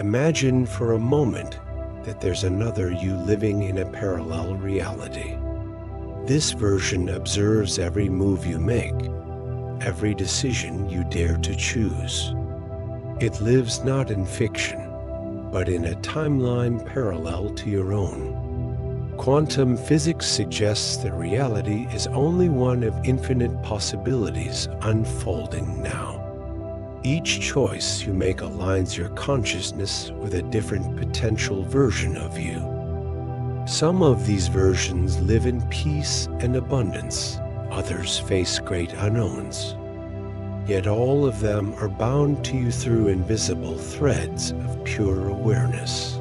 Imagine for a moment that there's another you living in a parallel reality. This version observes every move you make, every decision you dare to choose. It lives not in fiction, but in a timeline parallel to your own. Quantum physics suggests that reality is only one of infinite possibilities unfolding now. Each choice you make aligns your consciousness with a different potential version of you. Some of these versions live in peace and abundance, others face great unknowns. Yet all of them are bound to you through invisible threads of pure awareness.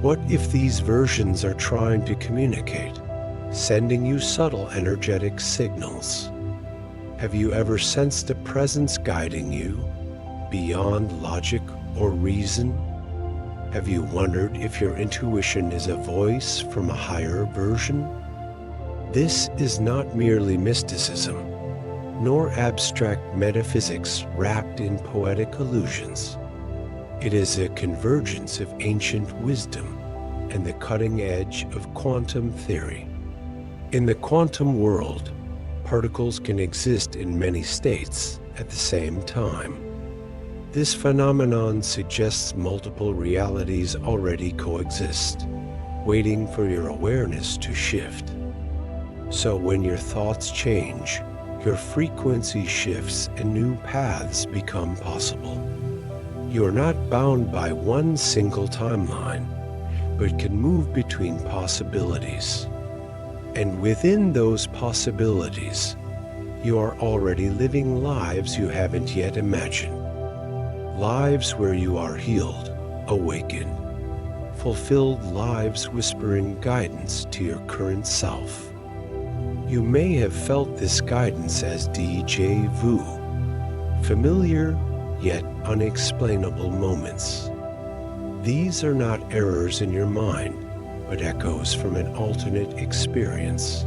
What if these versions are trying to communicate, sending you subtle energetic signals? Have you ever sensed a presence guiding you beyond logic or reason? Have you wondered if your intuition is a voice from a higher version? This is not merely mysticism, nor abstract metaphysics wrapped in poetic illusions. It is a convergence of ancient wisdom and the cutting edge of quantum theory. In the quantum world, particles can exist in many states at the same time. This phenomenon suggests multiple realities already coexist, waiting for your awareness to shift. So when your thoughts change, your frequency shifts and new paths become possible. You are not bound by one single timeline, but can move between possibilities. And within those possibilities, you are already living lives you haven't yet imagined. Lives where you are healed, awakened, fulfilled lives whispering guidance to your current self. You may have felt this guidance as déjà vu, familiar yet unexplainable moments. These are not errors in your mind, but echoes from an alternate experience.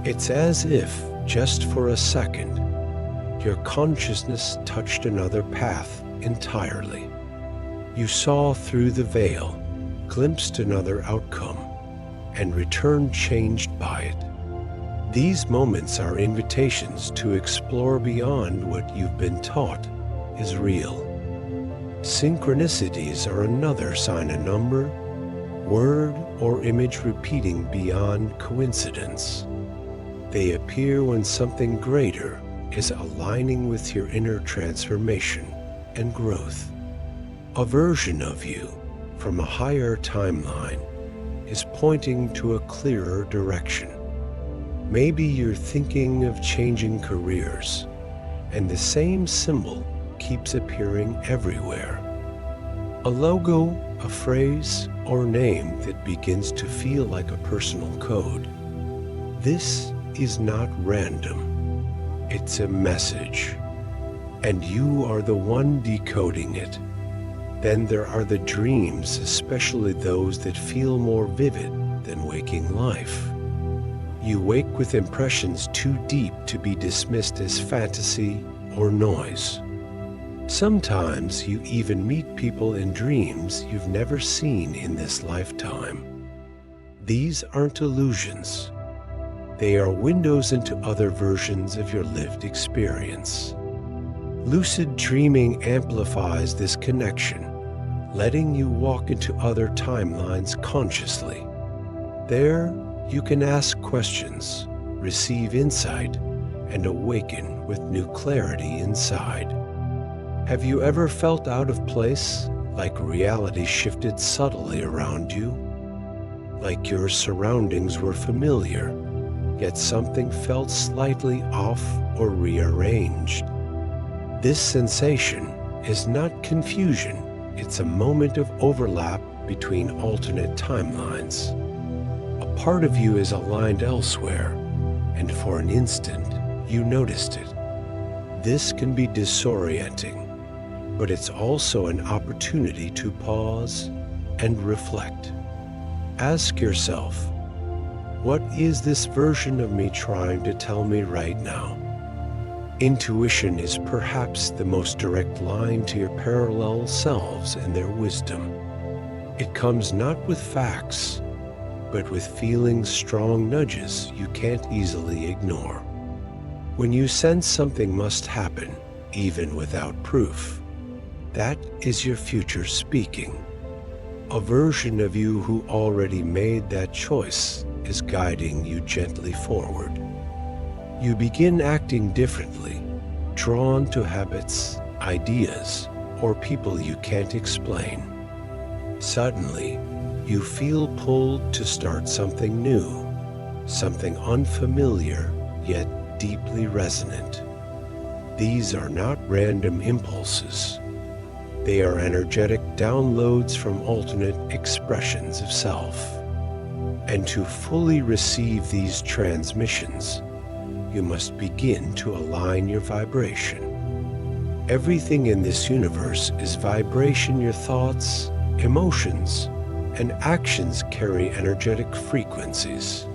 It's as if, just for a second, your consciousness touched another path entirely. You saw through the veil, glimpsed another outcome, and returned changed by it. These moments are invitations to explore beyond what you've been taught is real. Synchronicities are another sign a number, word, or image repeating beyond coincidence. They appear when something greater is aligning with your inner transformation and growth. A version of you from a higher timeline is pointing to a clearer direction. Maybe you're thinking of changing careers, and the same symbol keeps appearing everywhere. A logo, a phrase, or name that begins to feel like a personal code. This is not random. It's a message, and you are the one decoding it. Then there are the dreams, especially those that feel more vivid than waking life. You wake with impressions too deep to be dismissed as fantasy or noise. Sometimes you even meet people in dreams you've never seen in this lifetime. These aren't illusions. They are windows into other versions of your lived experience. Lucid dreaming amplifies this connection, letting you walk into other timelines consciously. There, you can ask questions, receive insight, and awaken with new clarity inside. Have you ever felt out of place, like reality shifted subtly around you? Like your surroundings were familiar, yet something felt slightly off or rearranged? This sensation is not confusion, it's a moment of overlap between alternate timelines. A part of you is aligned elsewhere, and for an instant, you noticed it. This can be disorienting, but it's also an opportunity to pause and reflect. Ask yourself, what is this version of me trying to tell me right now? Intuition is perhaps the most direct line to your parallel selves and their wisdom. It comes not with facts, but with feelings, strong nudges you can't easily ignore. When you sense something must happen, even without proof, that is your future speaking. A version of you who already made that choice is guiding you gently forward. You begin acting differently, drawn to habits, ideas, or people you can't explain. Suddenly, you feel pulled to start something new, something unfamiliar yet deeply resonant. These are not random impulses. They are energetic downloads from alternate expressions of self. And to fully receive these transmissions, you must begin to align your vibration. Everything in this universe is vibration. Your thoughts, emotions, and actions carry energetic frequencies.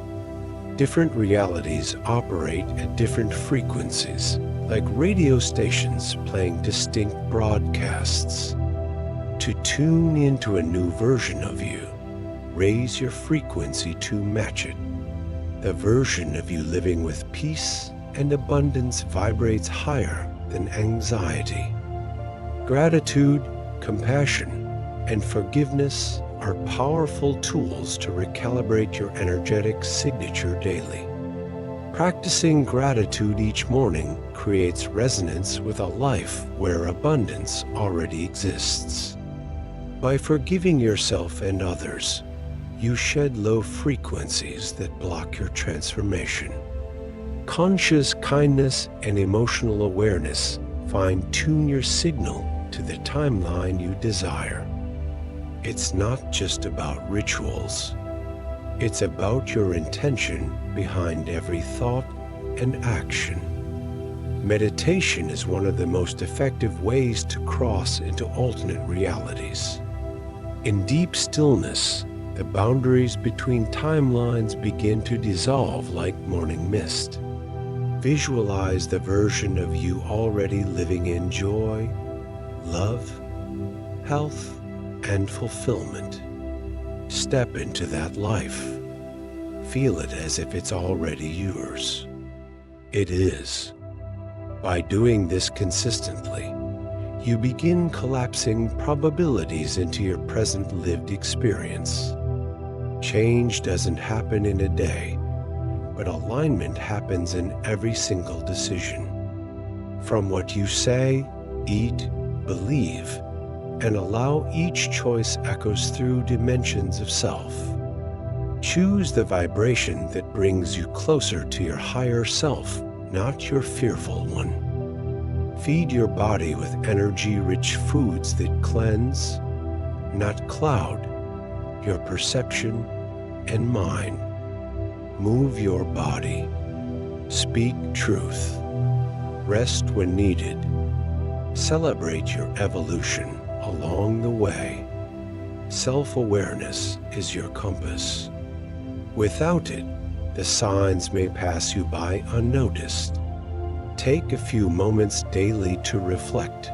Different realities operate at different frequencies, like radio stations playing distinct broadcasts. To tune into a new version of you, raise your frequency to match it. The version of you living with peace and abundance vibrates higher than anxiety. Gratitude, compassion, and forgiveness are powerful tools to recalibrate your energetic signature daily. Practicing gratitude each morning creates resonance with a life where abundance already exists. By forgiving yourself and others, you shed low frequencies that block your transformation. Conscious kindness and emotional awareness fine-tune your signal to the timeline you desire. It's not just about rituals. It's about your intention behind every thought and action. Meditation is one of the most effective ways to cross into alternate realities. In deep stillness, the boundaries between timelines begin to dissolve like morning mist. Visualize the version of you already living in joy, love, health, and fulfillment. Step into that life. Feel it as if it's already yours. It is. By doing this consistently, you begin collapsing probabilities into your present lived experience. Change doesn't happen in a day, but alignment happens in every single decision. From what you say, eat, believe, and allow each choice echoes through dimensions of self. Choose the vibration that brings you closer to your higher self, not your fearful one. Feed your body with energy-rich foods that cleanse, not cloud, your perception and mind. Move your body. Speak truth. Rest when needed. Celebrate your evolution along the way. Self-awareness is your compass. Without it, the signs may pass you by unnoticed. Take a few moments daily to reflect.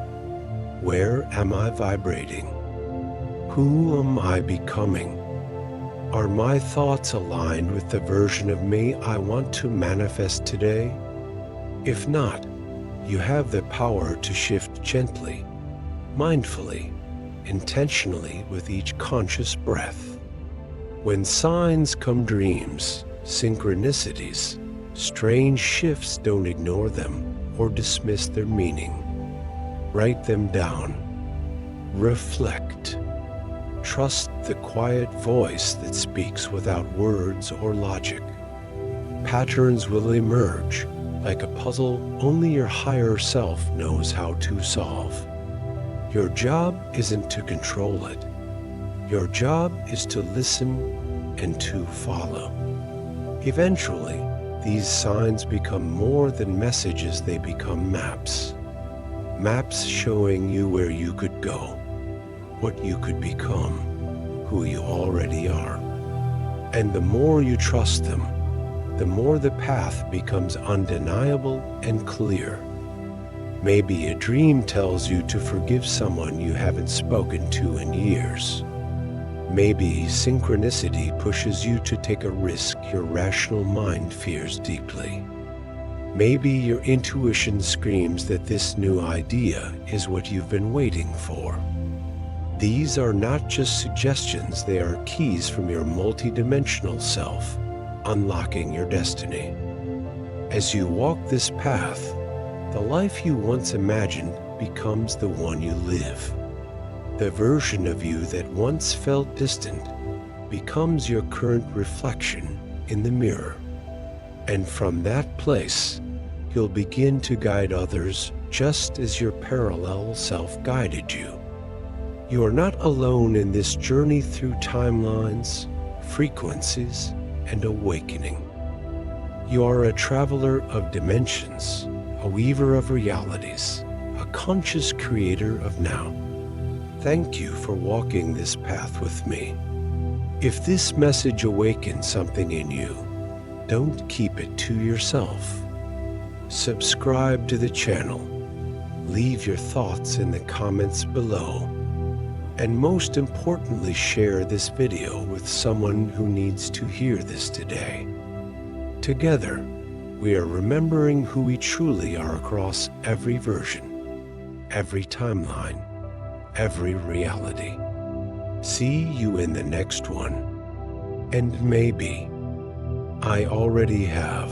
Where am I vibrating? Who am I becoming? Are my thoughts aligned with the version of me I want to manifest today? If not, you have the power to shift gently, mindfully, intentionally with each conscious breath. When signs come dreams, synchronicities, strange shifts, don't ignore them or dismiss their meaning. Write them down. Reflect. Trust the quiet voice that speaks without words or logic. Patterns will emerge like a puzzle only your higher self knows how to solve. Your job isn't to control it. Your job is to listen and to follow. Eventually, these signs become more than messages, they become maps. Maps showing you where you could go, what you could become, who you already are. And the more you trust them, the more the path becomes undeniable and clear. Maybe a dream tells you to forgive someone you haven't spoken to in years. Maybe synchronicity pushes you to take a risk your rational mind fears deeply. Maybe your intuition screams that this new idea is what you've been waiting for. These are not just suggestions, they are keys from your multidimensional self, unlocking your destiny. As you walk this path, the life you once imagined becomes the one you live. The version of you that once felt distant becomes your current reflection in the mirror. And from that place, you'll begin to guide others just as your parallel self guided you. You are not alone in this journey through timelines, frequencies, and awakening. You are a traveler of dimensions, a weaver of realities, a conscious creator of now. Thank you for walking this path with me. If this message awakens something in you, don't keep it to yourself. Subscribe to the channel, leave your thoughts in the comments below, and most importantly, share this video with someone who needs to hear this today. Together, we are remembering who we truly are across every version, every timeline, every reality. See you in the next one. And maybe I already have.